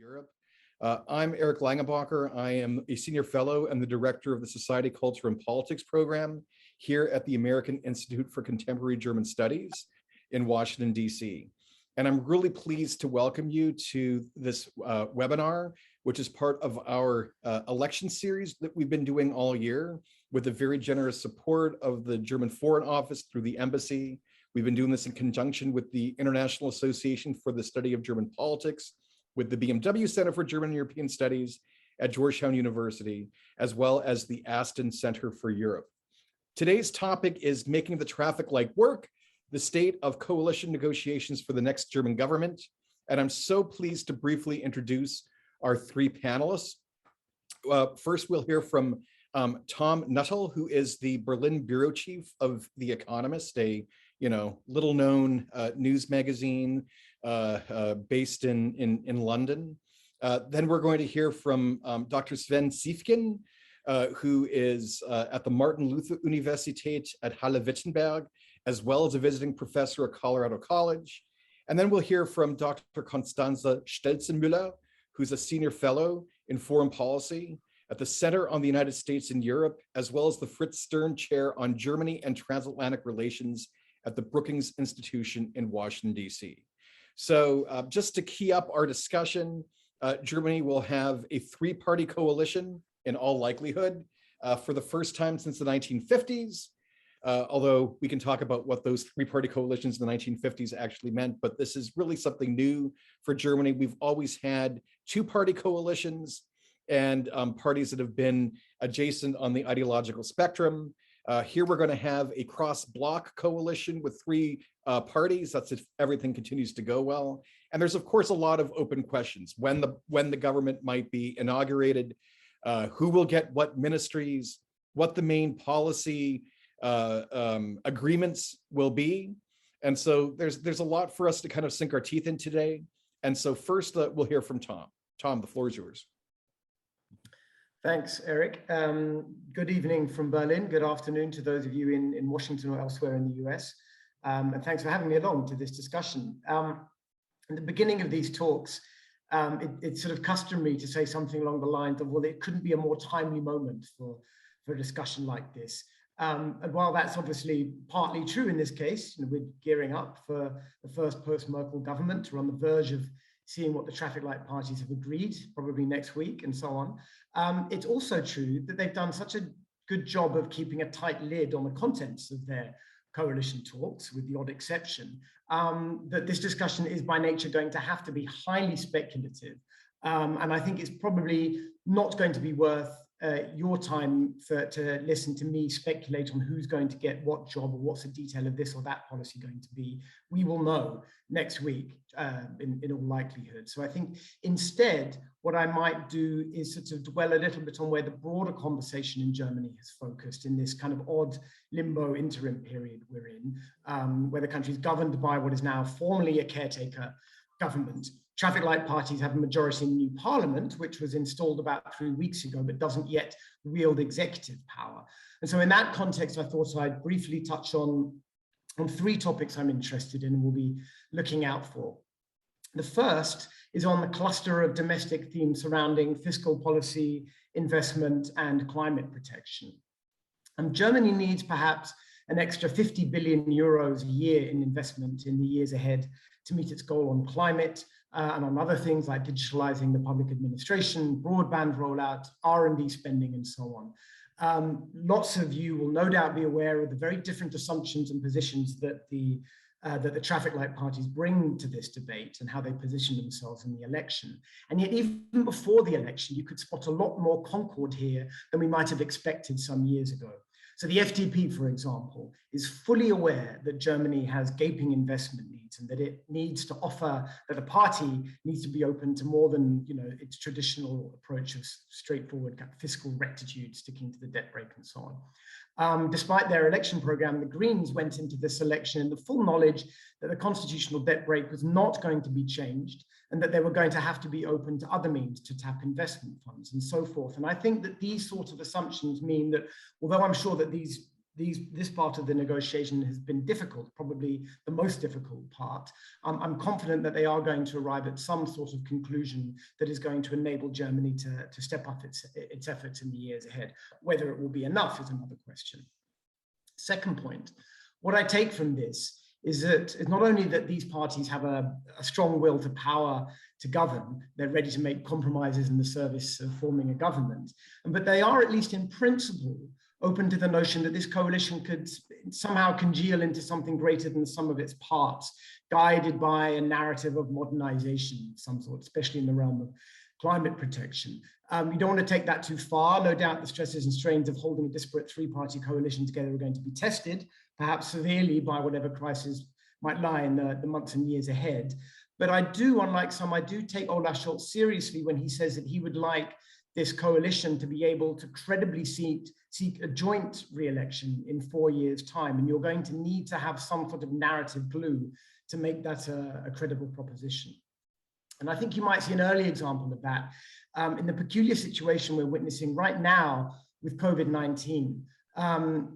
Europe. I'm Eric Langenbacher. I am a senior fellow and the director of the Society, Culture, and Politics program here at the American Institute for Contemporary German Studies in Washington, D.C. And I'm really pleased to welcome you to this webinar, which is part of our election series that we've been doing all year with the very generous support of the German Foreign Office through the embassy. We've been doing this in conjunction with the International Association for the Study of German Politics, with the BMW Center for German and European Studies at Georgetown University, as well as the Aston Center for Europe. Today's topic is making the traffic light work, the state of coalition negotiations for the next German government. And I'm so pleased to briefly introduce our three panelists. First, we'll hear from Tom Nuttall, who is the Berlin bureau chief of The Economist, a little known news magazine based in London. Then we're going to hear from Dr. Sven Siefken, who is at the Martin Luther Universität at Halle-Wittenberg, as well as a visiting professor at Colorado College. And then we'll hear from Dr. Constanze Stelzenmüller, who's a senior fellow in foreign policy at the Center on the United States and Europe, as well as the Fritz Stern Chair on Germany and Transatlantic Relations at the Brookings Institution in Washington, D.C. So just to key up our discussion, Germany will have a three-party coalition in all likelihood for the first time since the 1950s, although we can talk about what those three-party coalitions in the 1950s actually meant, but this is really something new for Germany. We've always had two-party coalitions and parties that have been adjacent on the ideological spectrum. Here we're going to have a cross-block coalition with three parties. That's if everything continues to go well. And there's of course a lot of open questions. When the government might be inaugurated, who will get what ministries, what the main policy agreements will be. And so there's a lot for us to kind of sink our teeth in today. And so first we'll hear from Tom. Tom, the floor is yours. Thanks, Eric. Good evening from Berlin. Good afternoon to those of you in Washington or elsewhere in the US. And thanks for having me along to this discussion. At the beginning of these talks, it's sort of customary to say something along the lines of, well, it couldn't be a more timely moment for a discussion like this. And while that's obviously partly true in this case, we're gearing up for the first post-Merkel government. We're on the verge of seeing what the traffic light parties have agreed, probably next week and so on. It's also true that they've done such a good job of keeping a tight lid on the contents of their coalition talks, with the odd exception, that this discussion is by nature going to have to be highly speculative. And I think it's probably not going to be worth your time to listen to me speculate on who's going to get what job or what's the detail of this or that policy going to be. We will know next week in all likelihood. So I think instead, what I might do is sort of dwell a little bit on where the broader conversation in Germany has focused in this kind of odd limbo interim period we're in, where the country is governed by what is now formally a caretaker government. Traffic light parties have a majority in the new parliament, which was installed about 3 weeks ago, but doesn't yet wield executive power. And so in that context, I thought I'd briefly touch on three topics I'm interested in and will be looking out for. The first is on the cluster of domestic themes surrounding fiscal policy, investment, and climate protection. Germany needs perhaps an extra 50 billion euros a year in investment in the years ahead to meet its goal on climate, and on other things like digitalizing the public administration, broadband rollout, R&D spending, and so on. Lots of you will no doubt be aware of the very different assumptions and positions that the traffic light parties bring to this debate and how they position themselves in the election. And yet even before the election, you could spot a lot more concord here than we might have expected some years ago. So the FDP, for example, is fully aware that Germany has gaping investment needs and that it needs to offer, that the party needs to be open to more than its traditional approach of straightforward kind of fiscal rectitude, sticking to the debt brake and so on. Despite their election program, the Greens went into this election in the full knowledge that the constitutional debt brake was not going to be changed and that they were going to have to be open to other means to tap investment funds and so forth. And I think that these sorts of assumptions mean that, although I'm sure that these this part of the negotiation has been difficult, probably the most difficult part. I'm confident that they are going to arrive at some sort of conclusion that is going to enable Germany to step up its efforts in the years ahead. Whether it will be enough is another question. Second point, what I take from this is that it's not only that these parties have a strong will to power to govern, they're ready to make compromises in the service of forming a government, but they are, at least in principle, open to the notion that this coalition could somehow congeal into something greater than the sum of its parts, guided by a narrative of modernization of some sort, especially in the realm of climate protection. You don't want to take that too far. No doubt the stresses and strains of holding a disparate three-party coalition together are going to be tested, perhaps severely, by whatever crisis might lie in the months and years ahead. But I do, unlike some, I do take Olaf Scholz seriously when he says that he would like this coalition to be able to credibly seek a joint re-election in 4 years' time. And you're going to need to have some sort of narrative glue to make that a credible proposition. And I think you might see an early example of that in the peculiar situation we're witnessing right now with COVID-19.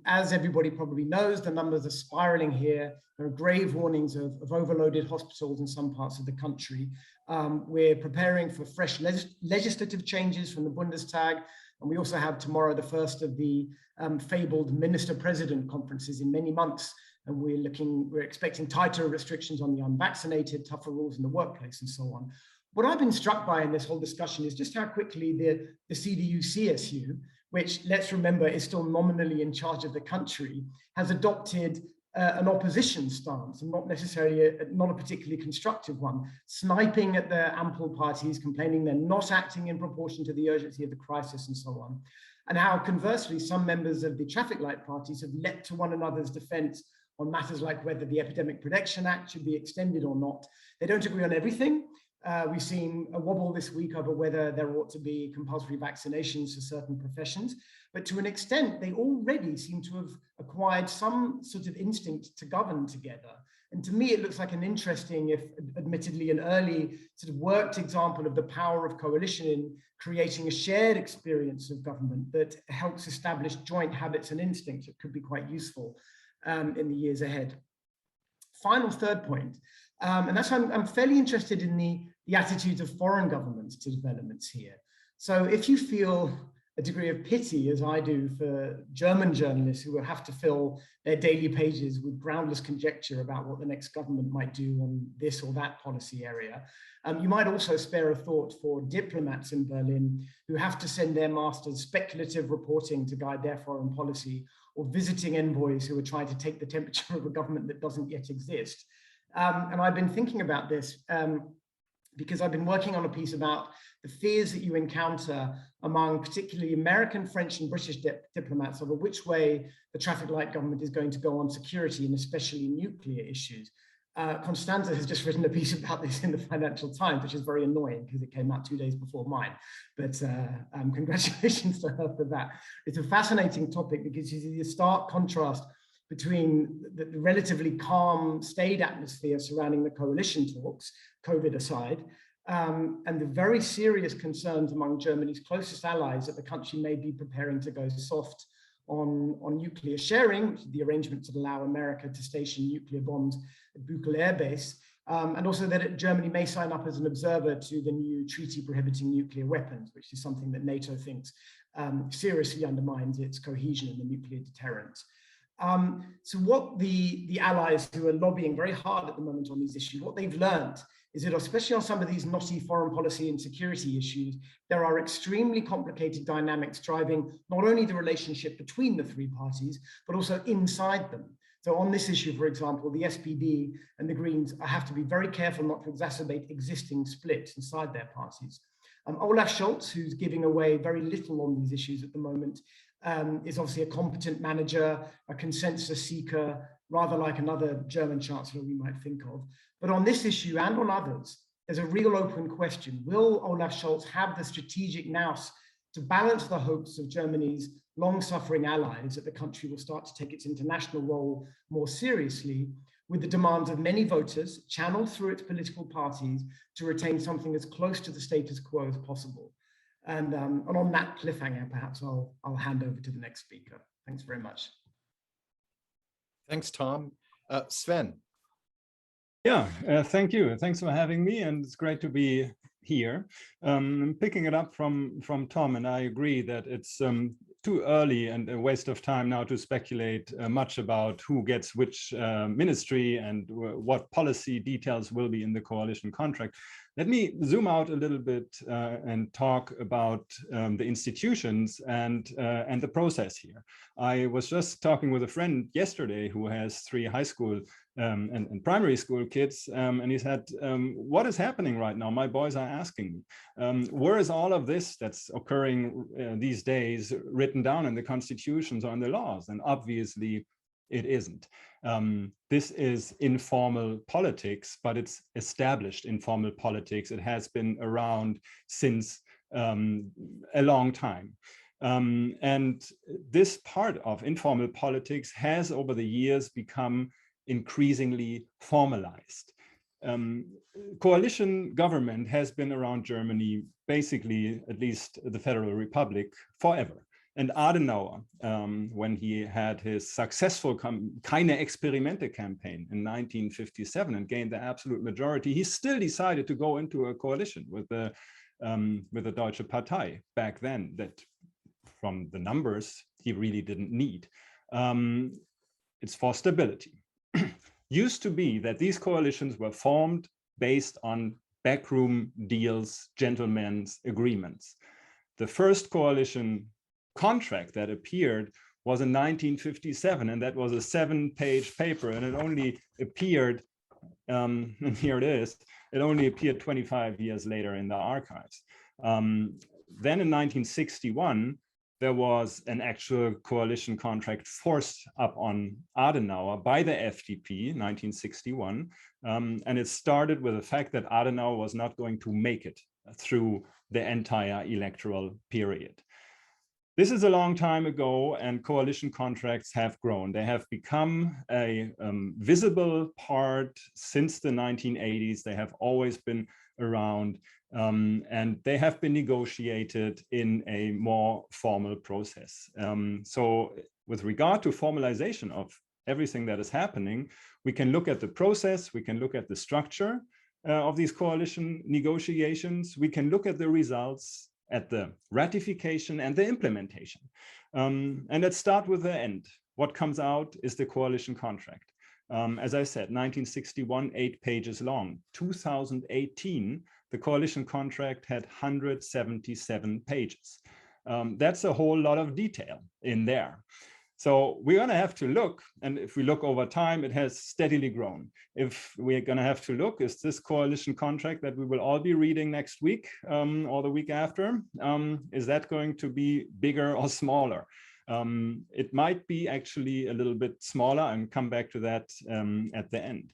As everybody probably knows, the numbers are spiraling here. There are grave warnings of overloaded hospitals in some parts of the country. We're preparing for fresh legislative changes from the Bundestag. And we also have tomorrow the first of the fabled minister-president conferences in many months. And we're expecting tighter restrictions on the unvaccinated, tougher rules in the workplace, and so on. What I've been struck by in this whole discussion is just how quickly the CDU-CSU, which, let's remember, is still nominally in charge of the country, has adopted an opposition stance, and not necessarily not a particularly constructive one, sniping at the ample parties, complaining they're not acting in proportion to the urgency of the crisis, and so on. And how, conversely, some members of the traffic light parties have leapt to one another's defense on matters like whether the Epidemic Protection Act should be extended or not. They don't agree on everything. We've seen a wobble this week over whether there ought to be compulsory vaccinations for certain professions, but to an extent, they already seem to have acquired some sort of instinct to govern together. And to me, it looks like an interesting, if admittedly an early sort of worked example of the power of coalition in creating a shared experience of government that helps establish joint habits and instincts that could be quite useful in the years ahead. Final third point, and that's why I'm fairly interested in the attitudes of foreign governments to developments here. So if you feel a degree of pity, as I do, for German journalists who will have to fill their daily pages with groundless conjecture about what the next government might do on this or that policy area, you might also spare a thought for diplomats in Berlin who have to send their masters speculative reporting to guide their foreign policy, or visiting envoys who are trying to take the temperature of a government that doesn't yet exist. And I've been thinking about this because I've been working on a piece about the fears that you encounter among particularly American, French, and British diplomats over which way the traffic light government is going to go on security and especially nuclear issues. Constanze has just written a piece about this in the Financial Times, which is very annoying because it came out 2 days before mine. But congratulations to her for that. It's a fascinating topic because you see the stark contrast between the relatively calm, staid atmosphere surrounding the coalition talks, COVID aside, and the very serious concerns among Germany's closest allies that the country may be preparing to go soft on nuclear sharing, which is the arrangement to allow America to station nuclear bombs at Bukel Air Base, and also that Germany may sign up as an observer to the new treaty prohibiting nuclear weapons, which is something that NATO thinks seriously undermines its cohesion in the nuclear deterrent. So what the allies who are lobbying very hard at the moment on these issues, what they've learned is that especially on some of these knotty foreign policy and security issues, there are extremely complicated dynamics driving not only the relationship between the three parties, but also inside them. So on this issue, for example, the SPD and the Greens have to be very careful not to exacerbate existing splits inside their parties. Olaf Scholz, who's giving away very little on these issues at the moment, is obviously a competent manager, a consensus seeker, rather like another German chancellor we might think of. But on this issue and on others, there's a real open question. Will Olaf Scholz have the strategic nous to balance the hopes of Germany's long-suffering allies that the country will start to take its international role more seriously, with the demands of many voters channeled through its political parties to retain something as close to the status quo as possible? And on that cliffhanger, perhaps I'll hand over to the next speaker. Thanks very much. Thanks, Tom. Sven. Yeah, thank you. Thanks for having me, and it's great to be here. Picking it up from Tom, and I agree that it's too early and a waste of time now to speculate much about who gets which ministry and what policy details will be in the coalition contract. Let me zoom out a little bit and talk about the institutions and the process here. I was just talking with a friend yesterday who has 3 high school and primary school kids, and he said, what is happening right now? My boys are asking me, where is all of this that's occurring these days written down in the constitutions or in the laws? And obviously it isn't. This is informal politics, but it's established informal politics. It has been around since a long time. And this part of informal politics has over the years become increasingly formalized. Coalition government has been around Germany, basically, at least the Federal Republic, forever. And Adenauer, when he had his successful Keine Experimente campaign in 1957 and gained the absolute majority, he still decided to go into a coalition with the Deutsche Partei back then, that from the numbers he really didn't need. It's for stability. Used to be that these coalitions were formed based on backroom deals, gentlemen's agreements. The first coalition contract that appeared was in 1957, and that was a 7-page paper, and it only appeared, and here it is, it only appeared 25 years later in the archives. Then in 1961, there was an actual coalition contract forced up on Adenauer by the FDP, 1961, and it started with the fact that Adenauer was not going to make it through the entire electoral period. This is a long time ago, and coalition contracts have grown. They have become a visible part since the 1980s. They have always been around, and they have been negotiated in a more formal process. So with regard to formalization of everything that is happening, we can look at the process, we can look at the structure of these coalition negotiations, we can look at the results, at the ratification and the implementation. And let's start with the end. What comes out is the coalition contract. As I said, 1961, 8 pages long. 2018, the coalition contract had 177 pages. That's a whole lot of detail in there. So we're going to have to look, and if we look over time, it has steadily grown. If we're going to have to look, is this coalition contract that we will all be reading next week or the week after, is that going to be bigger or smaller? It might be actually a little bit smaller, and come back to that at the end.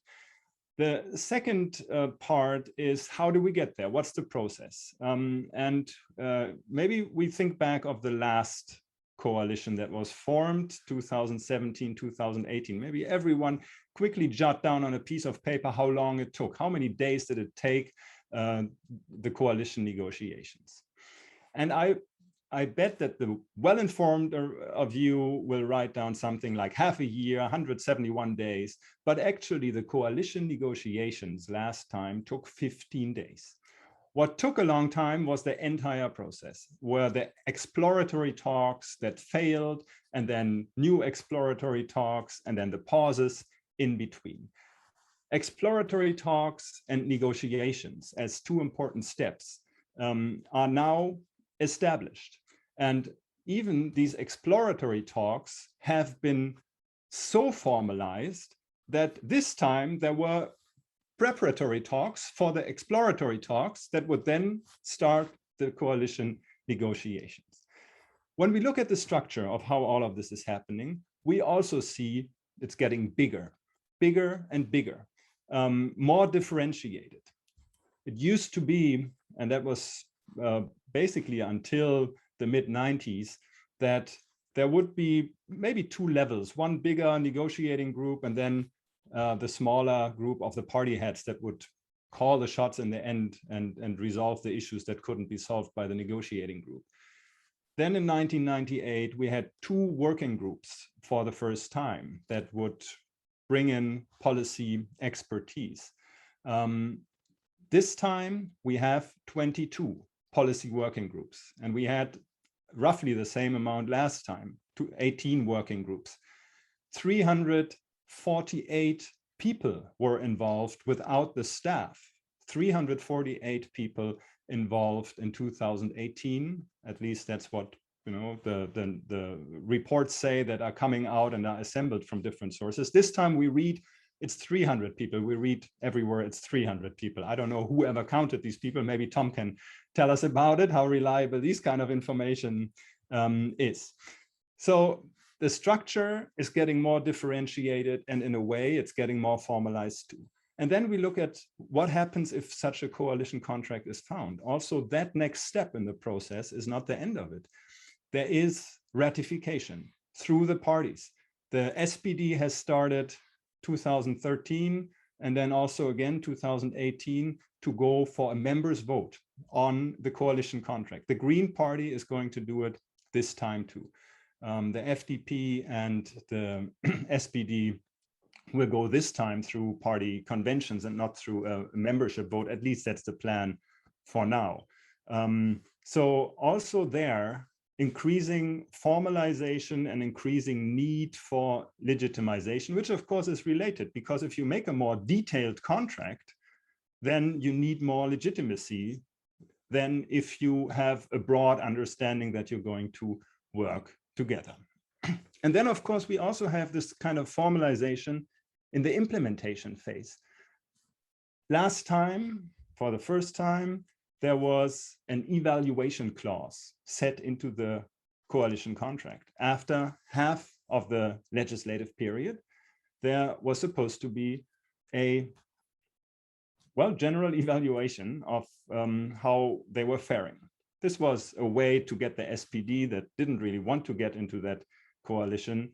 The second part is, how do we get there? What's the process? Maybe we think back of the last coalition that was formed, 2017, 2018. Maybe everyone quickly jot down on a piece of paper how long it took. How many days did it take the coalition negotiations? And I bet that the well-informed of you will write down something like half a year, 171 days, but actually the coalition negotiations last time took 15 days. What took a long time was the entire process, where the exploratory talks that failed, and then new exploratory talks, and then the pauses in between. Exploratory talks and negotiations as 2 important steps are now established. And even these exploratory talks have been so formalized that this time there were preparatory talks for the exploratory talks that would then start the coalition negotiations. When we look at the structure of how all of this is happening, we also see it's getting bigger, bigger and bigger, more differentiated. It used to be, and that was basically until the mid-90s, that there would be maybe 2 levels, one bigger negotiating group, and then the smaller group of the party heads that would call the shots in the end and resolve the issues that couldn't be solved by the negotiating group. Then in 1998, we had 2 working groups for the first time that would bring in policy expertise. This time we have 22 policy working groups, and we had roughly the same amount last time, 18 working groups. 348 people were involved without the staff. 348 people involved in 2018. At least that's what the reports say that are coming out and are assembled from different sources. This time we read it's 300 people. We read everywhere it's 300 people. I don't know whoever counted these people. Maybe Tom can tell us about it, how reliable these kind of information is. So the structure is getting more differentiated, and in a way it's getting more formalized too. And then we look at what happens if such a coalition contract is found. Also, that next step in the process is not the end of it. There is ratification through the parties. The SPD has started 2013 and then also again 2018 to go for a members' vote on the coalition contract. The Green Party is going to do it this time too. The FDP and the SPD will go this time through party conventions and not through a membership vote. At least that's the plan for now. So also there, increasing formalization and increasing need for legitimization, which of course is related, because if you make a more detailed contract, then you need more legitimacy than if you have a broad understanding that you're going to work together. And then of course we also have this kind of formalization in the implementation phase. Last time, for the first time, there was an evaluation clause set into the coalition contract. After half of the legislative period, there was supposed to be a, well, general evaluation of how they were faring. This was a way to get the SPD that didn't really want to get into that coalition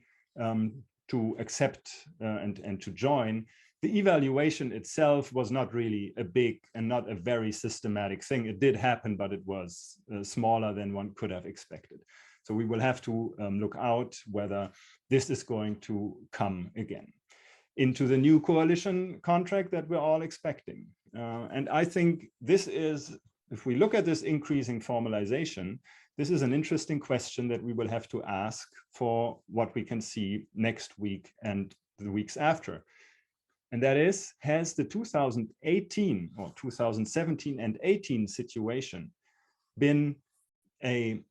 to accept and to join. The evaluation itself was not really a big and not a very systematic thing. It did happen, but it was smaller than one could have expected. So we will have to look out whether this is going to come again into the new coalition contract that we're all expecting. And I think this is, if we look at this increasing formalization, this is an interesting question that we will have to ask for what we can see next week and the weeks after. And that is, has the 2018 or 2017 and 18 situation been a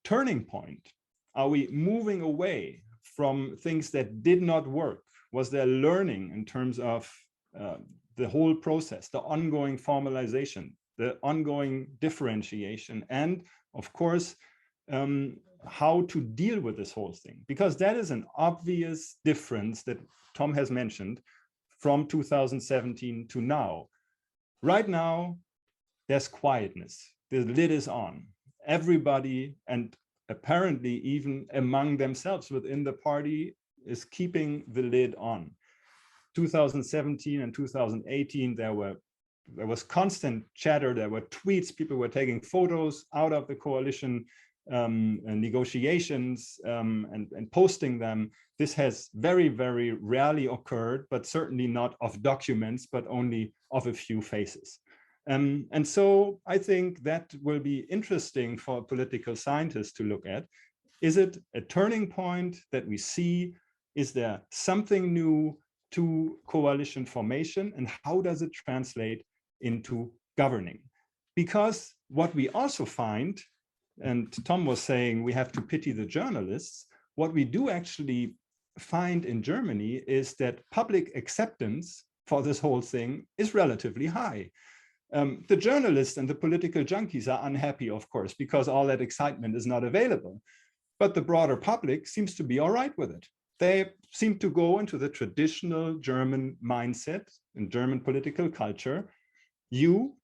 turning point? Are we moving away from things that did not work? Was there learning in terms of the whole process, the ongoing formalization, the ongoing differentiation, and of course, how to deal with this whole thing? Because that is an obvious difference that Tom has mentioned from 2017 to now. Right now, there's quietness. The lid is on. Everybody, and apparently even among themselves within the party, is keeping the lid on. 2017 and 2018, there was constant chatter. There were tweets. People were taking photos out of the coalition negotiations and posting them. This has very, very rarely occurred, but certainly not of documents, but only of a few faces. And so I think that will be interesting for political scientists to look at. Is it a turning point that we see? Is there something new to coalition formation, and how does it translate into governing? Because what we also find, and Tom was saying we have to pity the journalists, what we do actually find in Germany is that public acceptance for this whole thing is relatively high. The journalists and the political junkies are unhappy, of course, because all that excitement is not available. But the broader public seems to be all right with it. They seem to go into the traditional German mindset and German political culture. You,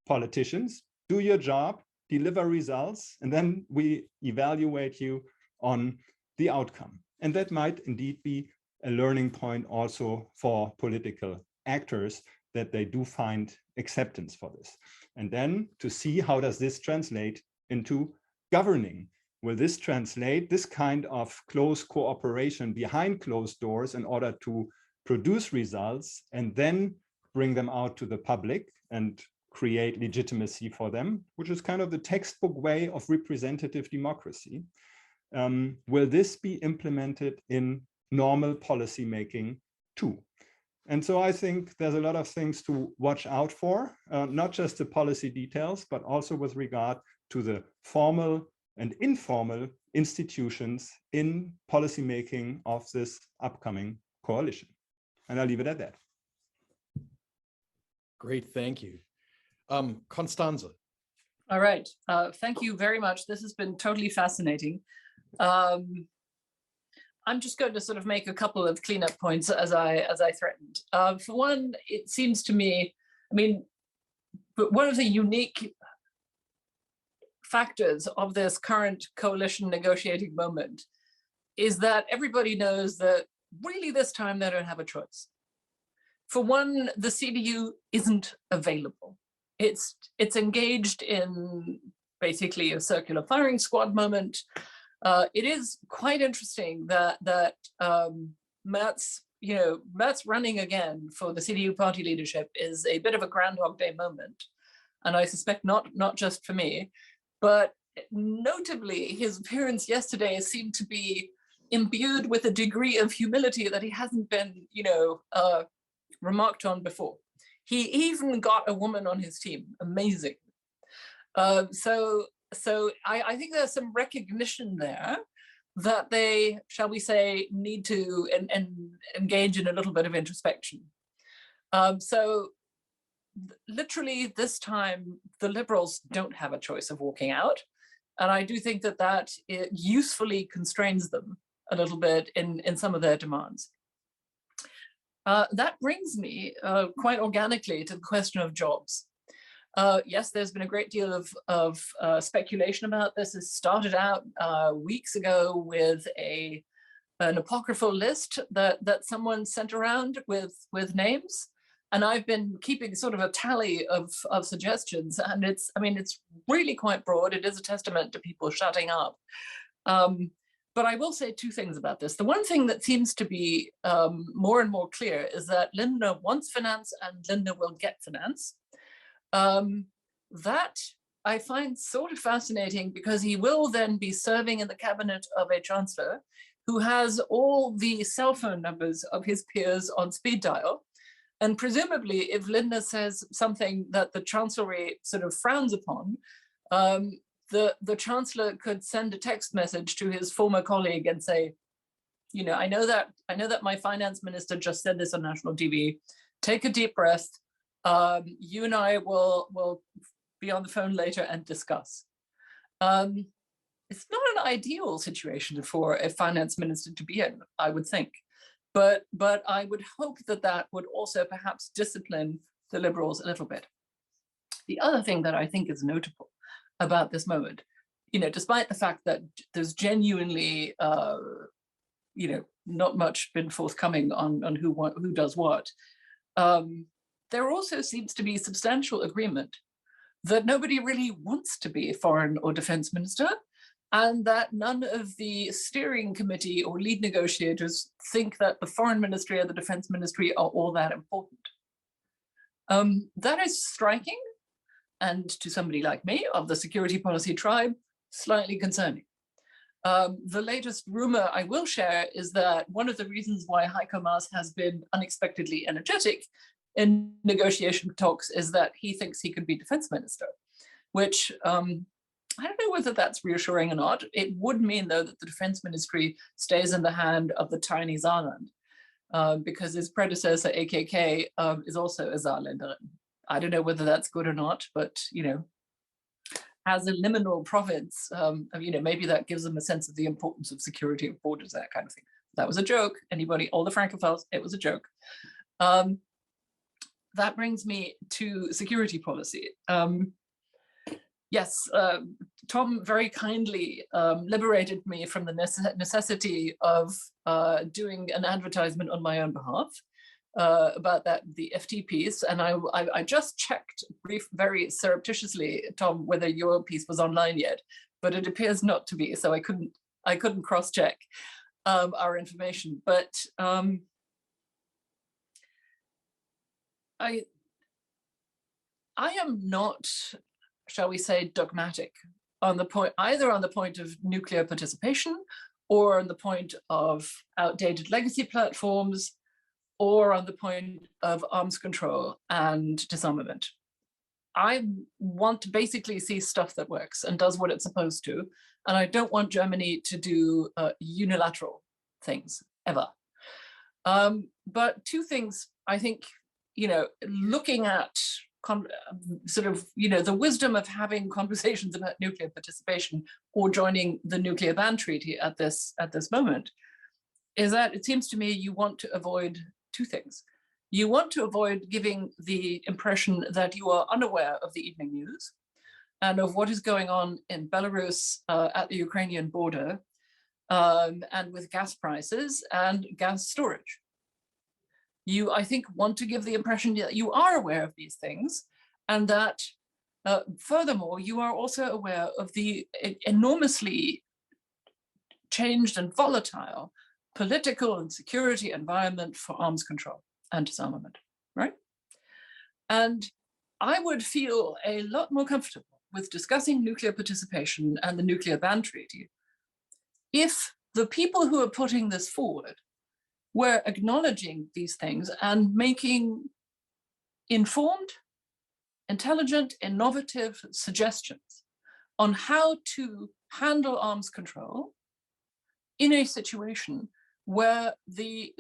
politicians, do your job, deliver results, and then we evaluate you on the outcome. And that might indeed be a learning point also for political actors, that they do find acceptance for this. And then to see how does this translate into governing? Will this translate this kind of close cooperation behind closed doors in order to produce results and then bring them out to the public and create legitimacy for them, which is kind of the textbook way of representative democracy? Will this be implemented in normal policy making too? And so I think there's a lot of things to watch out for, not just the policy details, but also with regard to the formal and informal institutions in policymaking of this upcoming coalition. And I'll leave it at that. Great, thank you. Constanze. All right, thank you very much. This has been totally fascinating. I'm just going to sort of make a couple of cleanup points as I threatened. For one, it seems to me, I mean, but one of the unique factors of this current coalition negotiating moment is that everybody knows that really this time they don't have a choice. For one, the CDU isn't available. It's engaged in basically a circular firing squad moment. It is quite interesting that Merz running again for the CDU party leadership is a bit of a Groundhog Day moment, and I suspect not just for me, but notably his appearance yesterday seemed to be imbued with a degree of humility that he hasn't been, remarked on before. He even got a woman on his team, amazing. So I think there's some recognition there that they, shall we say, need to engage in a little bit of introspection. So literally this time, the Liberals don't have a choice of walking out. And I do think that it usefully constrains them a little bit in some of their demands. That brings me quite organically to the question of jobs. Yes, there's been a great deal of speculation about this. It started out weeks ago with an apocryphal list that someone sent around with names. And I've been keeping sort of a tally of suggestions, and it's really quite broad. It is a testament to people shutting up. But I will say two things about this. The one thing that seems to be more and more clear is that Lindner wants finance and Lindner will get finance. That I find sort of fascinating because he will then be serving in the cabinet of a chancellor who has all the cell phone numbers of his peers on speed dial. And presumably, if Lindner says something that the chancellery sort of frowns upon, the chancellor could send a text message to his former colleague and say, I know that my finance minister just said this on national TV. Take a deep breath. You and I will be on the phone later and discuss. It's not an ideal situation for a finance minister to be in, I would think. But I would hope that would also perhaps discipline the Liberals a little bit. The other thing that I think is notable about this moment, despite the fact that there's genuinely, not much been forthcoming on who does what, there also seems to be substantial agreement that nobody really wants to be a foreign or defense minister, and that none of the steering committee or lead negotiators think that the foreign ministry or the defense ministry are all that important. That is striking, and to somebody like me of the security policy tribe, slightly concerning. The latest rumor I will share is that one of the reasons why Heiko Maas has been unexpectedly energetic in negotiation talks is that he thinks he could be defense minister, which I don't know whether that's reassuring or not. It would mean, though, that the defense ministry stays in the hand of the tiny Saarland, because his predecessor, AKK, is also a Saarländerin. I don't know whether that's good or not, but, as a liminal province, maybe that gives them a sense of the importance of security of borders, that kind of thing. That was a joke. Anybody, all the Francophiles, it was a joke. That brings me to security policy. Yes, Tom very kindly liberated me from the necessity of doing an advertisement on my own behalf about the FT piece. And I just checked very surreptitiously, Tom, whether your piece was online yet. but it appears not to be. So I couldn't cross-check our information. But I am not, shall we say, dogmatic on the point, either on the point of nuclear participation or on the point of outdated legacy platforms or on the point of arms control and disarmament. I want to basically see stuff that works and does what it's supposed to. And I don't want Germany to do unilateral things ever. But two things, I think, looking at sort of, the wisdom of having conversations about nuclear participation or joining the nuclear ban treaty at this moment, is that it seems to me you want to avoid two things. You want to avoid giving the impression that you are unaware of the evening news and of what is going on in Belarus at the Ukrainian border and with gas prices and gas storage. You, I think, want to give the impression that you are aware of these things and that furthermore, you are also aware of the enormously changed and volatile political and security environment for arms control and disarmament, right? And I would feel a lot more comfortable with discussing nuclear participation and the nuclear ban treaty if the people who are putting this forward were acknowledging these things and making informed, intelligent, innovative suggestions on how to handle arms control in a situation where the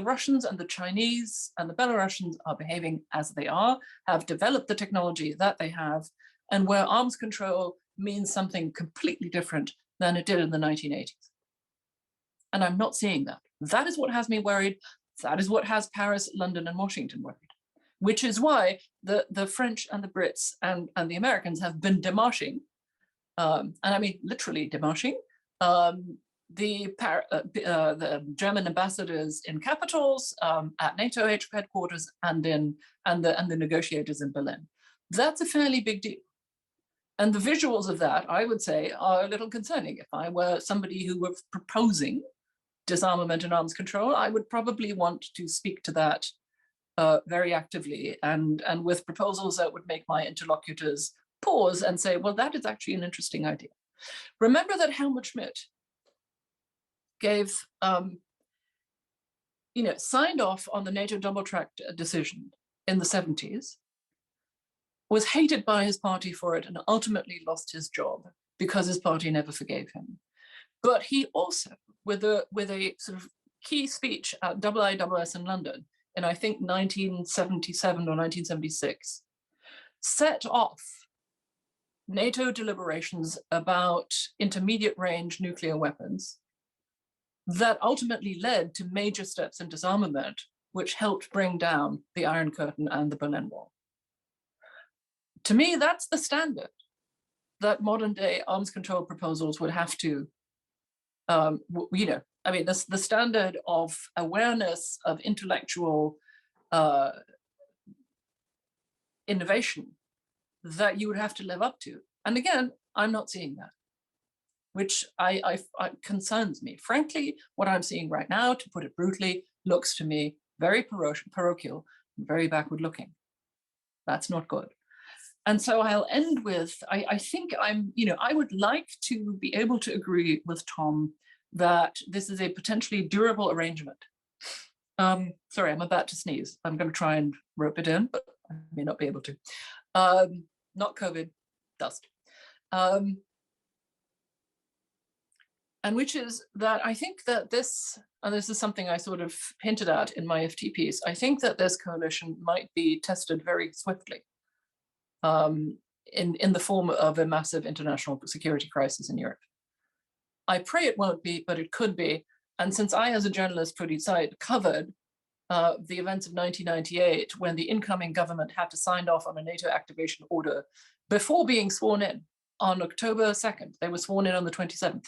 Russians and the Chinese and the Belarusians are behaving as they are, have developed the technology that they have, and where arms control means something completely different than it did in the 1980s. And I'm not seeing that. That is what has me worried. That is what has Paris, London, and Washington worried, which is why the French and the Brits and the Americans have been démarching, and I mean literally démarching, the German ambassadors in capitals, at NATO headquarters, and the negotiators in Berlin. That's a fairly big deal. And the visuals of that, I would say, are a little concerning. If I were somebody who were proposing disarmament and arms control, I would probably want to speak to that very actively and with proposals that would make my interlocutors pause and say, well, that is actually an interesting idea. Remember that Helmut Schmidt gave, signed off on the NATO double track decision in the 70s, was hated by his party for it and ultimately lost his job because his party never forgave him. But he also, with a sort of key speech at IISS in London in, I think, 1977 or 1976, set off NATO deliberations about intermediate range nuclear weapons that ultimately led to major steps in disarmament, which helped bring down the Iron Curtain and the Berlin Wall. To me, that's the standard that modern day arms control proposals would have to, the standard of awareness of intellectual innovation that you would have to live up to. And again, I'm not seeing that, which concerns me. Frankly, what I'm seeing right now, to put it brutally, looks to me very parochial, very backward looking. That's not good. And so I'll end with, I think I would like to be able to agree with Tom that this is a potentially durable arrangement. Sorry, I'm about to sneeze. I'm going to try and rope it in, but I may not be able to. Not COVID, dust. And which is that I think that this, and this is something I sort of hinted at in my FT piece, I think that this coalition might be tested very swiftly in the form of a massive international security crisis in Europe. I pray it won't be, but it could be. And since I, as a journalist for Zeit, covered the events of 1998, when the incoming government had to sign off on a NATO activation order before being sworn in on October 2nd, they were sworn in on the 27th.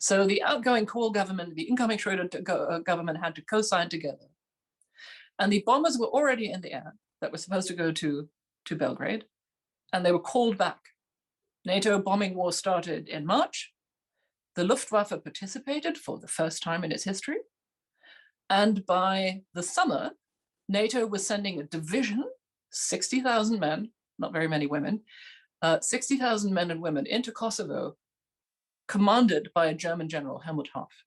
So the outgoing Kohl government, the incoming Schröder government had to co-sign together. And the bombers were already in the air that were supposed to go to Belgrade, and they were called back NATO bombing war started in March. The Luftwaffe participated for the first time in its history. And by the summer, NATO was sending a division, 60,000 men, not very many women, 60,000 men and women into Kosovo, commanded by a German general, Helmut Haff.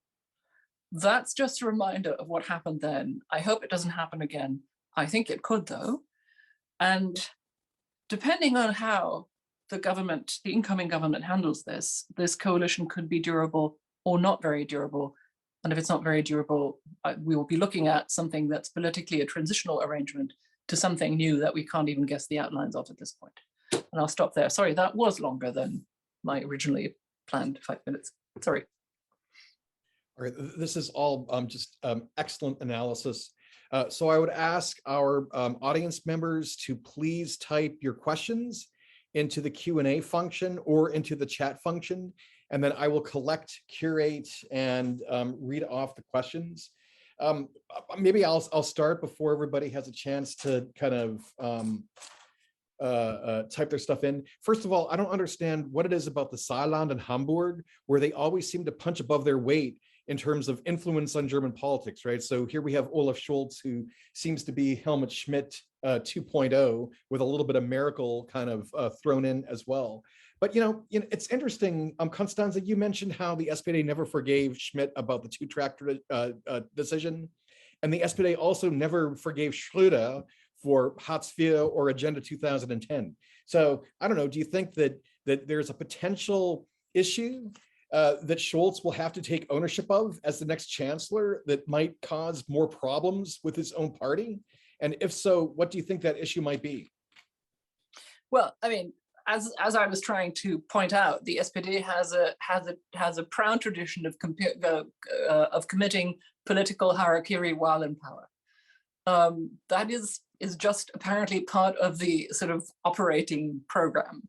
That's just a reminder of what happened then. I hope it doesn't happen again. I think it could, though. And depending on how the government, the incoming government handles this, this coalition could be durable or not very durable. And if it's not very durable, we will be looking at something that's politically a transitional arrangement to something new that we can't even guess the outlines of at this point. And I'll stop there. Sorry, that was longer than my originally planned 5 minutes. Sorry. All right, this is all just excellent analysis. So I would ask our audience members to please type your questions into the Q&A function or into the chat function, and then I will collect, curate, and read off the questions. Maybe I'll start before everybody has a chance to kind of type their stuff in. First of all, I don't understand what it is about the Saarland and Hamburg where they always seem to punch above their weight in terms of influence on German politics, right? So here we have Olaf Scholz, who seems to be Helmut Schmidt 2.0 with a little bit of Merkel kind of thrown in as well. But you know, it's interesting. Constanze, you mentioned how the SPD never forgave Schmidt about the two-track decision, and the SPD also never forgave Schröder for Hartz IV or Agenda 2010. So I don't know. Do you think that there's a potential issue that Scholz will have to take ownership of as the next chancellor that might cause more problems with his own party? And if so, what do you think that issue might be? Well, I mean, as I was trying to point out, the SPD has a proud tradition of committing political harakiri while in power. That is just apparently part of the sort of operating program.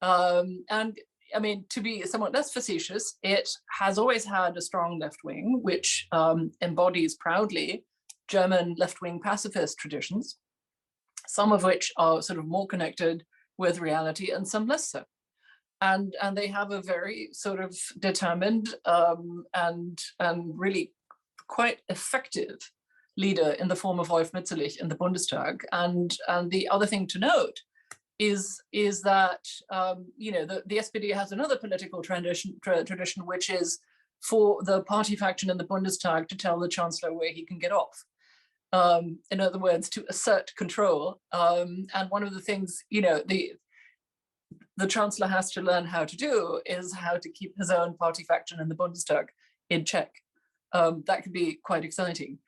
And I mean, to be somewhat less facetious, it has always had a strong left wing, which embodies proudly German left-wing pacifist traditions, some of which are sort of more connected with reality and some less so. And they have a very sort of determined and really quite effective leader in the form of Wolf Mitscherlich in the Bundestag. And the other thing to note is that you know, the SPD has another political tradition, which is for the party faction in the Bundestag to tell the chancellor where he can get off. In other words, to assert control. And one of the things, you know, the chancellor has to learn how to do is how to keep his own party faction in the Bundestag in check. That could be quite exciting.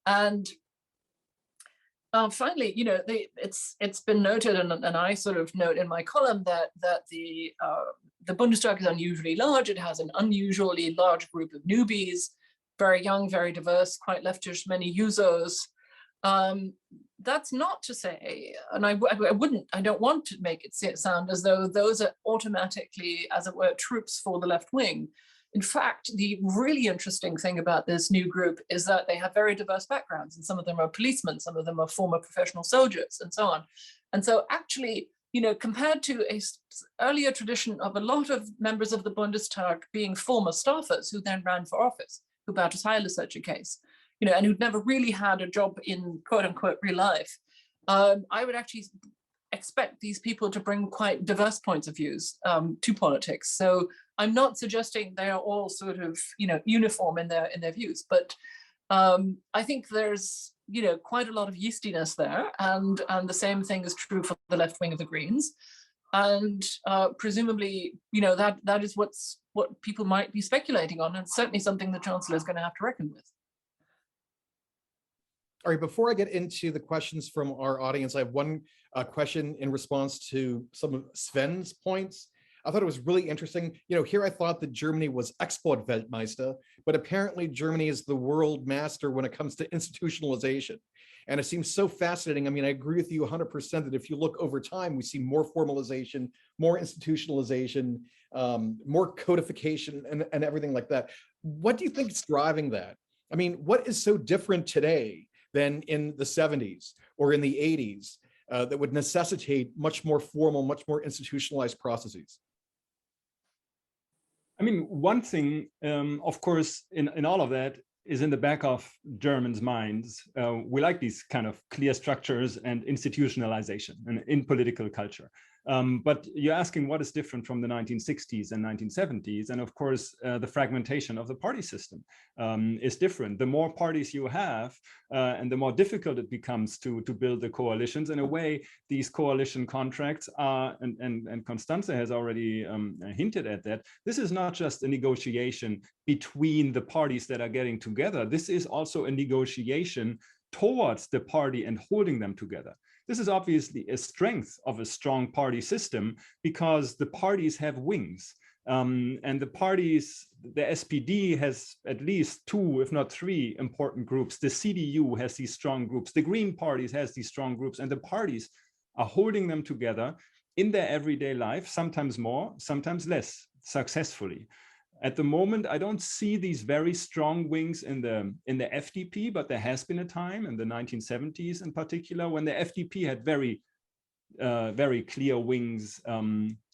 And finally, you know, it's been noted, and I sort of note in my column that the Bundestag is unusually large. It has an unusually large group of newbies, very young, very diverse, quite leftish, many users. That's not to say, and I don't want to make it sound as though those are automatically, as it were, troops for the left wing. In fact, the really interesting thing about this new group is that they have very diverse backgrounds, and some of them are policemen, some of them are former professional soldiers, and so on. And so actually, you know, compared to an earlier tradition of a lot of members of the Bundestag being former staffers who then ran for office, Hubertus Heil is such a case, you know, and who'd never really had a job in quote unquote real life, I would actually expect these people to bring quite diverse points of views to politics. So I'm not suggesting they are all sort of, you know, uniform in their views, but I think there's, you know, quite a lot of yeastiness there, and the same thing is true for the left wing of the Greens, and presumably, you know, that is what people might be speculating on, and certainly something the Chancellor is going to have to reckon with. All right, before I get into the questions from our audience, I have one question in response to some of Sven's points. I thought it was really interesting. You know, here I thought that Germany was Exportweltmeister, but apparently Germany is the world master when it comes to institutionalization. And it seems so fascinating. I mean, I agree with you 100% that if you look over time, we see more formalization, more institutionalization, more codification, and everything like that. What do you think is driving that? I mean, what is so different today than in the 70s or in the 80s that would necessitate much more formal, much more institutionalized processes? I mean, one thing, of course, in all of that is in the back of Germans' minds. We like these kind of clear structures and institutionalization in political culture. But you're asking what is different from the 1960s and 1970s. And of course, the fragmentation of the party system is different. The more parties you have, and the more difficult it becomes to build the coalitions. In a way, these coalition contracts are, and Constanze has already hinted at that, this is not just a negotiation between the parties that are getting together. This is also a negotiation towards the party and holding them together. This is obviously a strength of a strong party system because the parties have wings. And the parties, the SPD has at least 2, if not 3 important groups. The CDU has these strong groups. The Green Parties has these strong groups, and the parties are holding them together in their everyday life, sometimes more, sometimes less successfully. At the moment, I don't see these very strong wings in the FDP, but there has been a time in the 1970s in particular when the FDP had very, very clear wings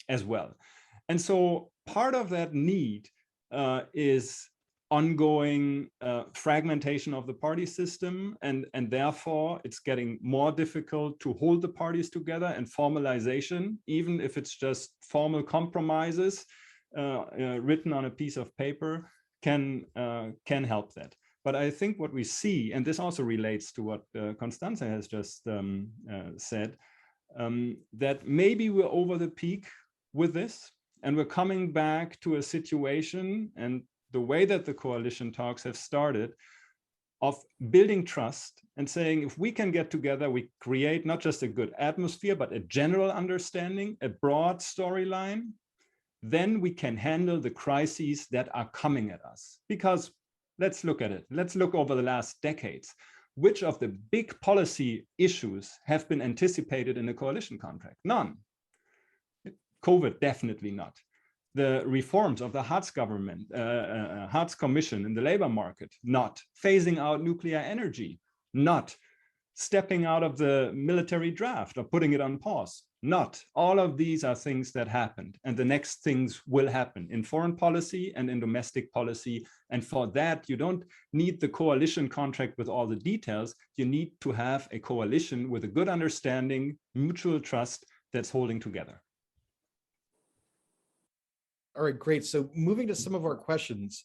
as well. And so part of that need is ongoing fragmentation of the party system, and therefore it's getting more difficult to hold the parties together, and formalization, even if it's just formal compromises written on a piece of paper, can help that. But I think what we see, and this also relates to what Constanze has just said, that maybe we're over the peak with this, and we're coming back to a situation, and the way that the coalition talks have started, of building trust and saying, if we can get together, we create not just a good atmosphere, but a general understanding, a broad storyline, then we can handle the crises that are coming at us. Because let's look at it. Let's look over the last decades. Which of the big policy issues have been anticipated in a coalition contract? None. COVID, definitely not. The reforms of the Hartz government, Hartz Commission in the labor market, not. Phasing out nuclear energy, not. Stepping out of the military draft or putting it on pause, not. All of these are things that happened, and the next things will happen in foreign policy and in domestic policy. And for that, you don't need the coalition contract with all the details. You need to have a coalition with a good understanding, mutual trust that's holding together. All right, great. So moving to some of our questions.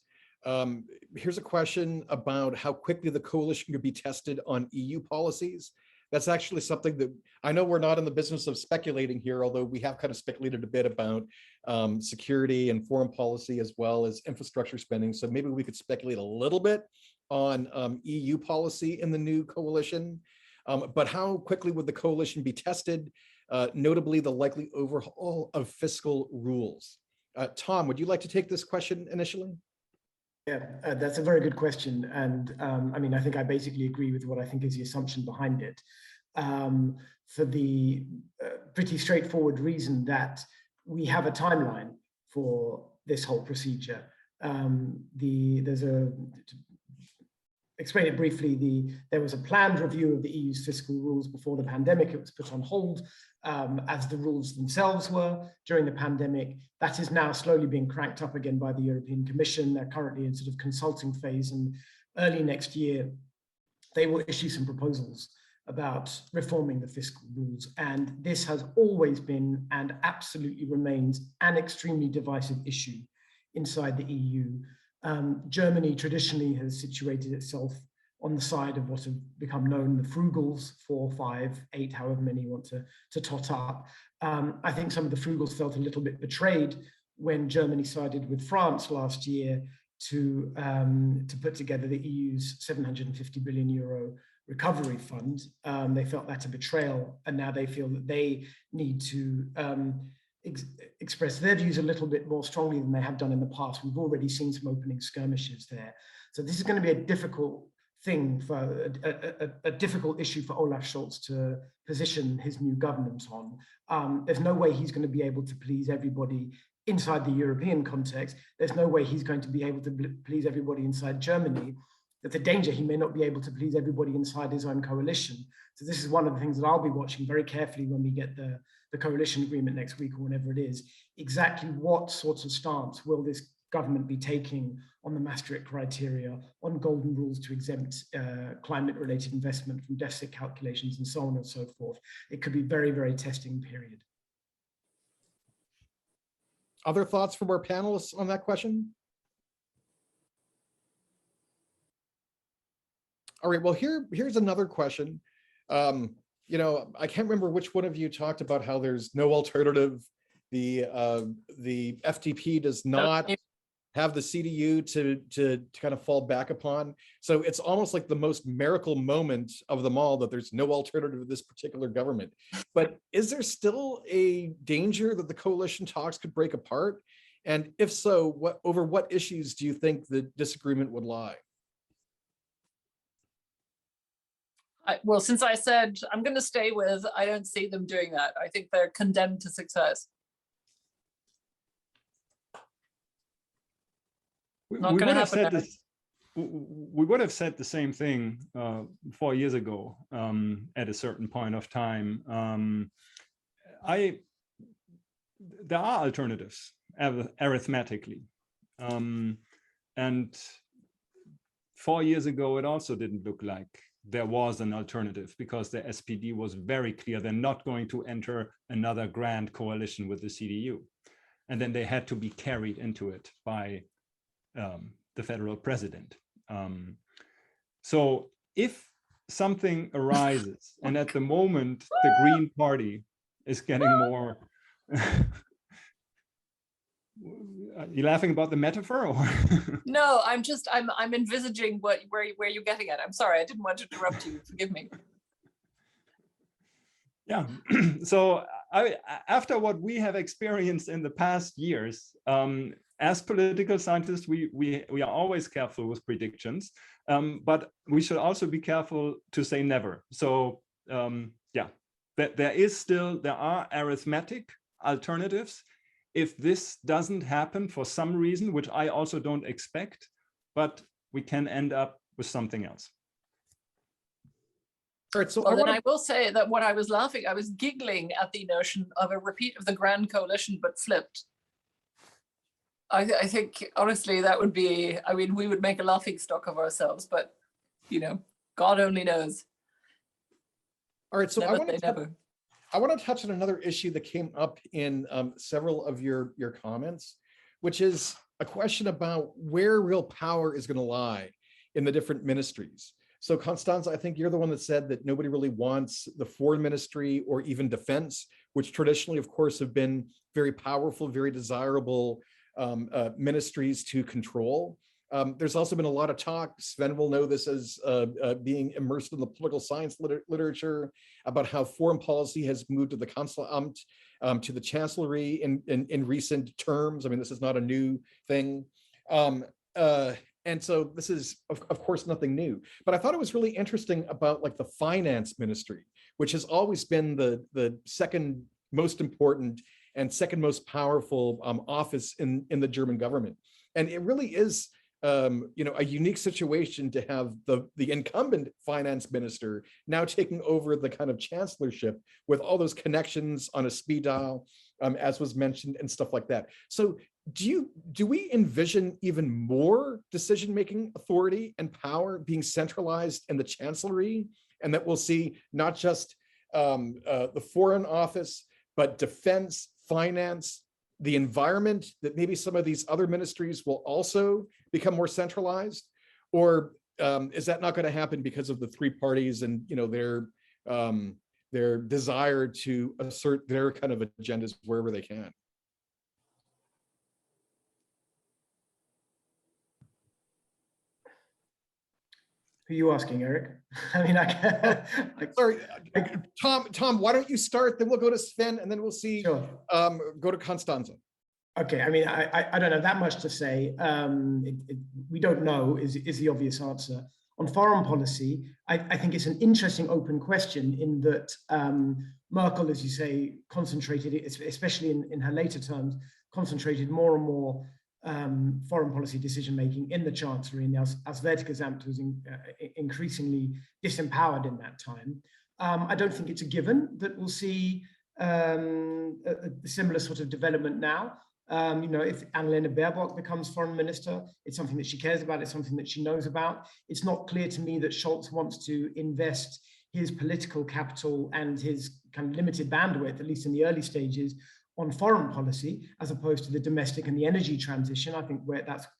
Here's a question about how quickly the coalition could be tested on EU policies. That's actually something that I know we're not in the business of speculating here, although we have kind of speculated a bit about security and foreign policy as well as infrastructure spending. So maybe we could speculate a little bit on EU policy in the new coalition. But how quickly would the coalition be tested? Notably, the likely overhaul of fiscal rules. Tom, would you like to take this question initially? Yeah, that's a very good question. And I mean, I think I basically agree with what I think is the assumption behind it. For the pretty straightforward reason that we have a timeline for this whole procedure. Explain it briefly, there was a planned review of the EU's fiscal rules before the pandemic. It was put on hold as the rules themselves were during the pandemic. That is now slowly being cranked up again by the European Commission. They're currently in sort of consulting phase, and early next year, they will issue some proposals about reforming the fiscal rules. And this has always been and absolutely remains an extremely divisive issue inside the EU. Germany traditionally has situated itself on the side of what have become known the frugals, 4, 5, 8, however many you want to tot up. I think some of the frugals felt a little bit betrayed when Germany sided with France last year to put together the EU's 750 billion euro recovery fund. They felt that a betrayal, and now they feel that they need to express their views a little bit more strongly than they have done in the past. We've already seen some opening skirmishes there. So this is going to be a difficult thing for a difficult issue for Olaf Scholz to position his new government on. There's no way he's going to be able to please everybody inside the European context. There's no way he's going to be able to please everybody inside Germany. There's a danger he may not be able to please everybody inside his own coalition. So this is one of the things that I'll be watching very carefully when we get the coalition agreement next week or whenever it is. Exactly what sorts of stance will this government be taking on the Maastricht criteria, on golden rules to exempt climate-related investment from deficit calculations, and so on and so forth. It could be very, very testing period. Other thoughts from our panelists on that question? All right, well, here's another question. You know, I can't remember which one of you talked about how there's no alternative. The FDP does not have the CDU to kind of fall back upon. So it's almost like the most miracle moment of them all that there's no alternative to this particular government. But is there still a danger that the coalition talks could break apart? And if so, over what issues do you think the disagreement would lie? Well, since I said I'm going to stay with, I don't see them doing that. I think they're condemned to success. We Not would gonna have happen, said Eric. this. We would have said the same thing 4 years ago at a certain point of time. There are alternatives arithmetically, and 4 years ago it also didn't look like there was an alternative, because the SPD was very clear they're not going to enter another grand coalition with the CDU, and then they had to be carried into it by the federal president. So if something arises, and at the moment the Green Party is getting more, are you laughing about the metaphor? Or? No, I'm envisaging where you're getting at. I'm sorry, I didn't want to interrupt you. Forgive me. Yeah. So after what we have experienced in the past years, as political scientists, we are always careful with predictions, but we should also be careful to say never. So yeah, there are arithmetic alternatives. If this doesn't happen for some reason, which I also don't expect, but we can end up with something else. All right, so Well, then I will say that when I was giggling at the notion of a repeat of the grand coalition, but flipped. I think, honestly, that would be, I mean, we would make a laughing stock of ourselves, but, you know, God only knows. All right, so Never I say never. want to touch on another issue that came up in several of your comments, which is a question about where real power is going to lie in the different ministries. So Constanze, I think you're the one that said that nobody really wants the foreign ministry or even defense, which traditionally, of course, have been very powerful, very desirable ministries to control. There's also been a lot of talk, Sven will know this as being immersed in the political science literature, about how foreign policy has moved to the Kanzleramt, to the Chancellery in recent terms. I mean, this is not a new thing. And so this is, of course, nothing new. But I thought it was really interesting about like the finance ministry, which has always been the second most important and second most powerful office in the German government. And it really is a unique situation to have the incumbent finance minister now taking over the kind of chancellorship with all those connections on a speed dial, as was mentioned, and stuff like that. So do we envision even more decision-making authority and power being centralized in the chancellery, and that we'll see not just the foreign office, but defense, finance, the environment, that maybe some of these other ministries will also become more centralized? Or is that not going to happen because of the three parties and their desire to assert their kind of agendas wherever they can? Who are you asking, Eric? I mean, sorry, Tom, why don't you start, then we'll go to Sven, and then we'll see, sure. Go to Constanze. Okay, I mean, I don't have that much to say. We don't know is the obvious answer. On foreign policy, I think it's an interesting open question in that Merkel, as you say, concentrated, especially in her later terms, concentrated more and more foreign policy decision-making in the Chancellery, and the Auswärtiges Amt was increasingly disempowered in that time. I don't think it's a given that we'll see a similar sort of development now. If Annalena Baerbock becomes foreign minister, it's something that she cares about, it's something that she knows about. It's not clear to me that Scholz wants to invest his political capital and his kind of limited bandwidth, at least in the early stages, on foreign policy, as opposed to the domestic and the energy transition. I think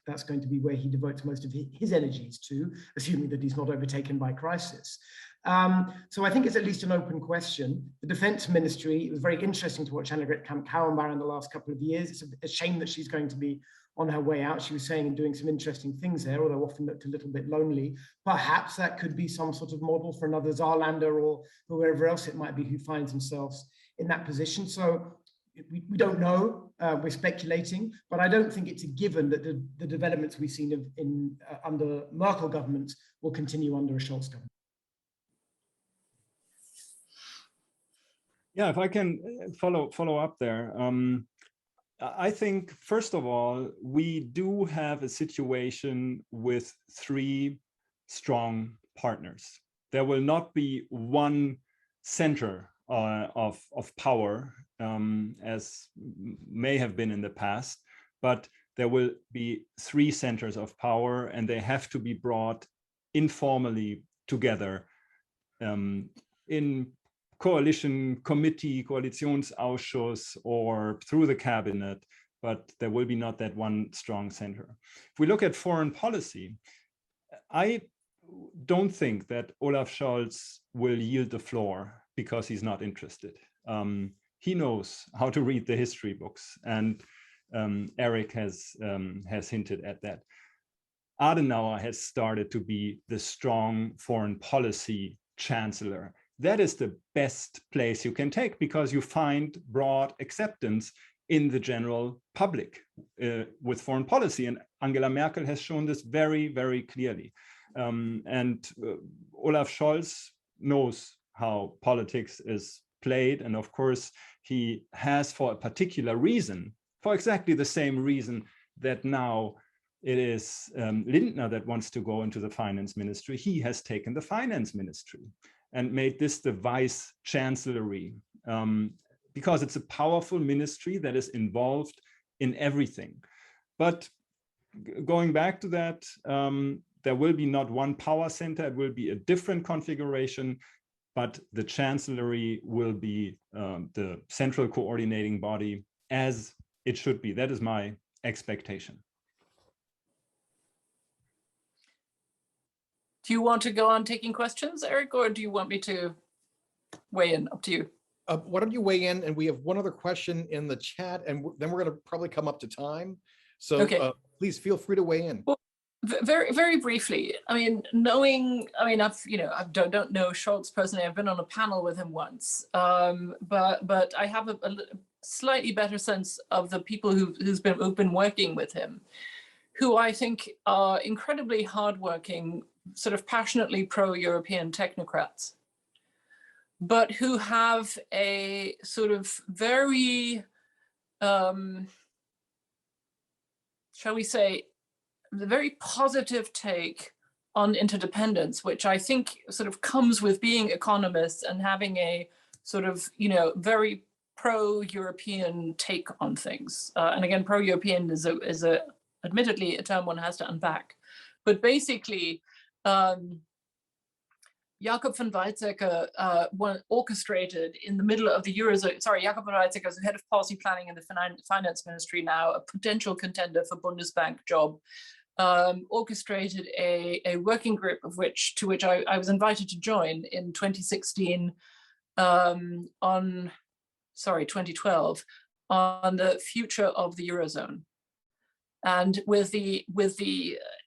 that's going to be where he devotes most of his energies to, assuming that he's not overtaken by crisis. So I think it's at least an open question. The defense ministry, it was very interesting to watch Annegret Kramp-Karrenbauer in the last couple of years. It's a shame that she's going to be on her way out. She was saying and doing some interesting things there, although often looked a little bit lonely. Perhaps that could be some sort of model for another Saarlander or whoever else it might be who finds themselves in that position. So we don't know, we're speculating, but I don't think it's a given that the developments we've seen under Merkel government will continue under a Scholz government. Yeah, if I can follow up there. I think, first of all, we do have a situation with three strong partners. There will not be one center of power, as may have been in the past, but there will be three centers of power, and they have to be brought informally together in coalition committee, Koalitionsausschuss, or through the cabinet, but there will be not that one strong center. If we look at foreign policy, I don't think that Olaf Scholz will yield the floor because he's not interested. He knows how to read the history books, and Eric has hinted at that. Adenauer has started to be the strong foreign policy chancellor. That is the best place you can take, because you find broad acceptance in the general public with foreign policy. And Angela Merkel has shown this very, very clearly. Olaf Scholz knows how politics is played. And of course, he has, for a particular reason, for exactly the same reason that now it is Lindner that wants to go into the finance ministry, he has taken the finance ministry and made this the vice chancellery, because it's a powerful ministry that is involved in everything. But going back to that, there will be not one power center, it will be a different configuration, but the chancellery will be the central coordinating body as it should be. That is my expectation. Do you want to go on taking questions, Eric, or do you want me to weigh in? Up to you. Why don't you weigh in? And we have one other question in the chat, and then we're going to probably come up to time. So okay. Please feel free to weigh in. Well, very, very briefly. I mean, I don't know Scholz personally. I've been on a panel with him once, but I have a slightly better sense of the people who've been working with him, who I think are incredibly hardworking, sort of passionately pro-European technocrats, but who have a sort of very, shall we say, the very positive take on interdependence, which I think sort of comes with being economists and having a sort of, very pro-European take on things. And again, pro-European is admittedly a term one has to unpack. But basically, Jakob von Weizsäcker orchestrated in the middle of the Eurozone, Jakob von Weizsäcker is the head of policy planning in the finance ministry now, a potential contender for Bundesbank job, orchestrated a working group to which I was invited to join in 2016 2012 on the future of the Eurozone. And with the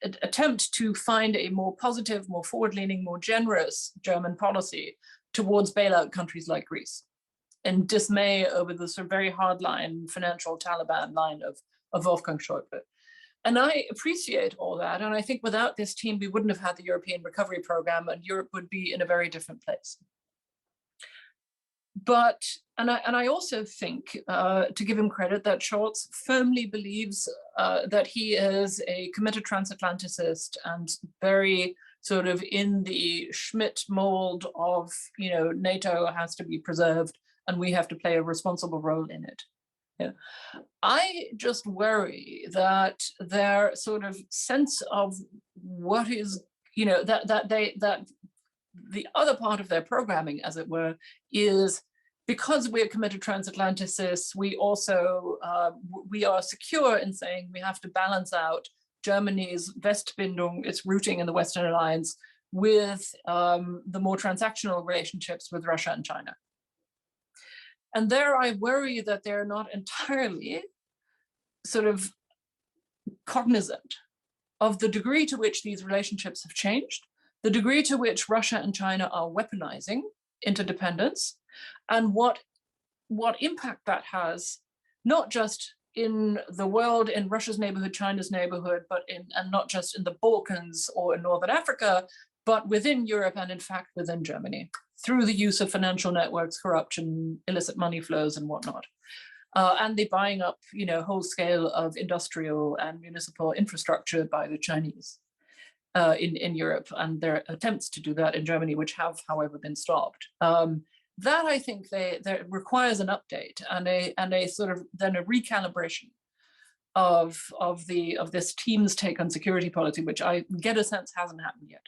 attempt to find a more positive, more forward-leaning, more generous German policy towards bailout countries like Greece, and dismay over the sort of very hardline financial Taliban line of Wolfgang Schäuble. And I appreciate all that. And I think without this team, we wouldn't have had the European Recovery Program, and Europe would be in a very different place. But, and I also think, to give him credit, that Scholz firmly believes that he is a committed transatlanticist and very sort of in the Schmidt mold of, NATO has to be preserved and we have to play a responsible role in it. Yeah. I just worry that their sort of sense of what is, that the other part of their programming, as it were, is because we're committed transatlanticists, we also, we are secure in saying we have to balance out Germany's Westbindung, its rooting in the Western Alliance, with the more transactional relationships with Russia and China. And there I worry that they're not entirely sort of cognizant of the degree to which these relationships have changed, the degree to which Russia and China are weaponizing interdependence, and what impact that has, not just in the world, in Russia's neighborhood, China's neighborhood, and not just in the Balkans or in Northern Africa, but within Europe and in fact within Germany, through the use of financial networks, corruption, illicit money flows and whatnot. And the buying up, whole scale of industrial and municipal infrastructure by the Chinese in Europe, and their attempts to do that in Germany, which have, however, been stopped. That I think that requires an update and a sort of then a recalibration of this team's take on security policy, which I get a sense hasn't happened yet.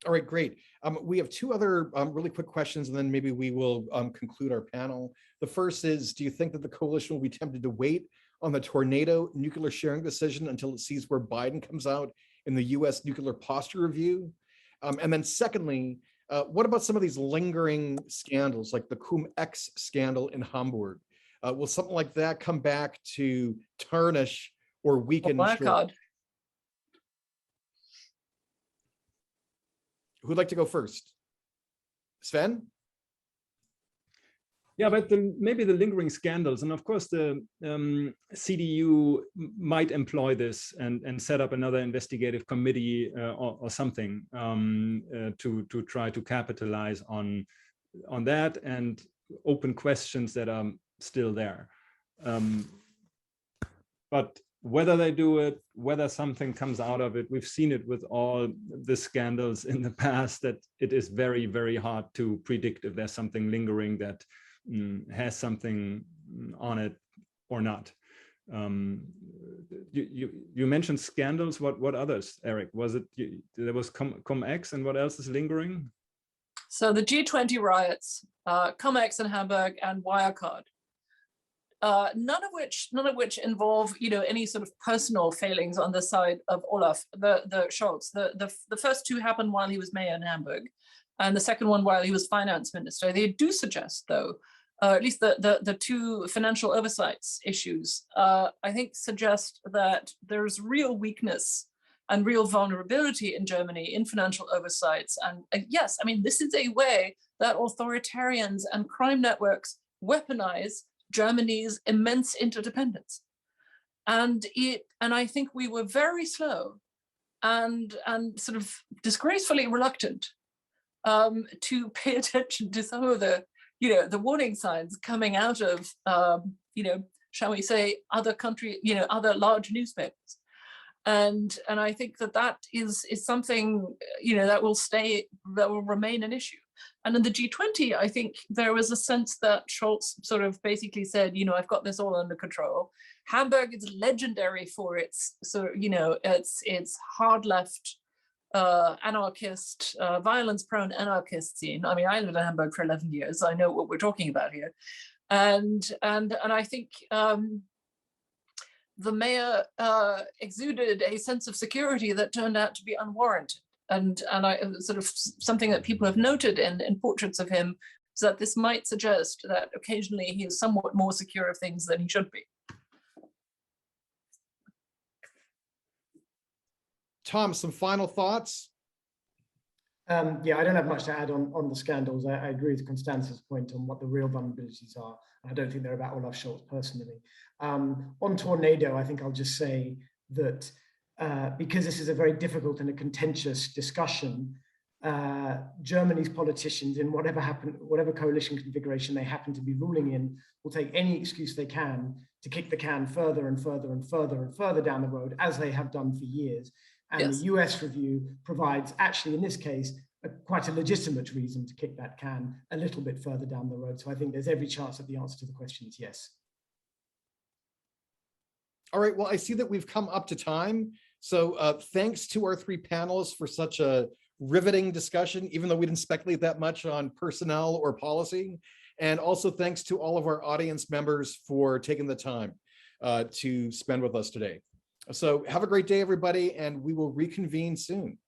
All right, great. We have two other really quick questions, and then maybe we will conclude our panel. The first is, do you think that the coalition will be tempted to wait on the Tornado nuclear sharing decision until it sees where Biden comes out in the US nuclear posture review? And then secondly, what about some of these lingering scandals, like the Cum-Ex scandal in Hamburg? Will something like that come back to tarnish or weaken? Who'd like to go first? Sven? Yeah, but maybe the lingering scandals, and of course the CDU might employ this and set up another investigative committee or something to try to capitalize on that and open questions that are still there. But whether they do it, whether something comes out of it, we've seen it with all the scandals in the past, that it is very, very hard to predict if there's something lingering that has something on it or not. You mentioned scandals. What others, Eric? Was it there was Cum-Ex, and what else is lingering? So the G20 riots, Cum-Ex in Hamburg, and Wirecard. None of which involve any sort of personal failings on the side of Olaf, the Scholz. The first two happened while he was mayor in Hamburg, and the second one while he was finance minister. They do suggest, though, at least the two financial oversights issues, I think suggest that there's real weakness and real vulnerability in Germany in financial oversights. And yes, I mean, this is a way that authoritarians and crime networks weaponize Germany's immense interdependence. And I think we were very slow and sort of disgracefully reluctant to pay attention to some of the warning signs coming out of shall we say, other other large newspapers. And I think that is something that will remain an issue. And in the G20, I think there was a sense that Scholz sort of basically said, I've got this all under control. Hamburg is legendary for its its hard left, anarchist, violence-prone anarchist scene. I mean, I lived in Hamburg for 11 years. I know what we're talking about here, and I think the mayor exuded a sense of security that turned out to be unwarranted. And I sort of something that people have noted in portraits of him is that this might suggest that occasionally he is somewhat more secure of things than he should be. Tom, some final thoughts? Yeah, I don't have much to add on the scandals. I agree with Constanze's point on what the real vulnerabilities are. I don't think they're about Olaf Scholz personally. On Tornado, I think I'll just say that because this is a very difficult and a contentious discussion, Germany's politicians, in whatever coalition configuration they happen to be ruling in, will take any excuse they can to kick the can further and further and further and further down the road, as they have done for years. And yes, the US review provides, actually in this case, quite a legitimate reason to kick that can a little bit further down the road. So I think there's every chance that the answer to the question is yes. All right, well, I see that we've come up to time. So thanks to our three panelists for such a riveting discussion, even though we didn't speculate that much on personnel or policy. And also thanks to all of our audience members for taking the time to spend with us today. So have a great day, everybody, and we will reconvene soon.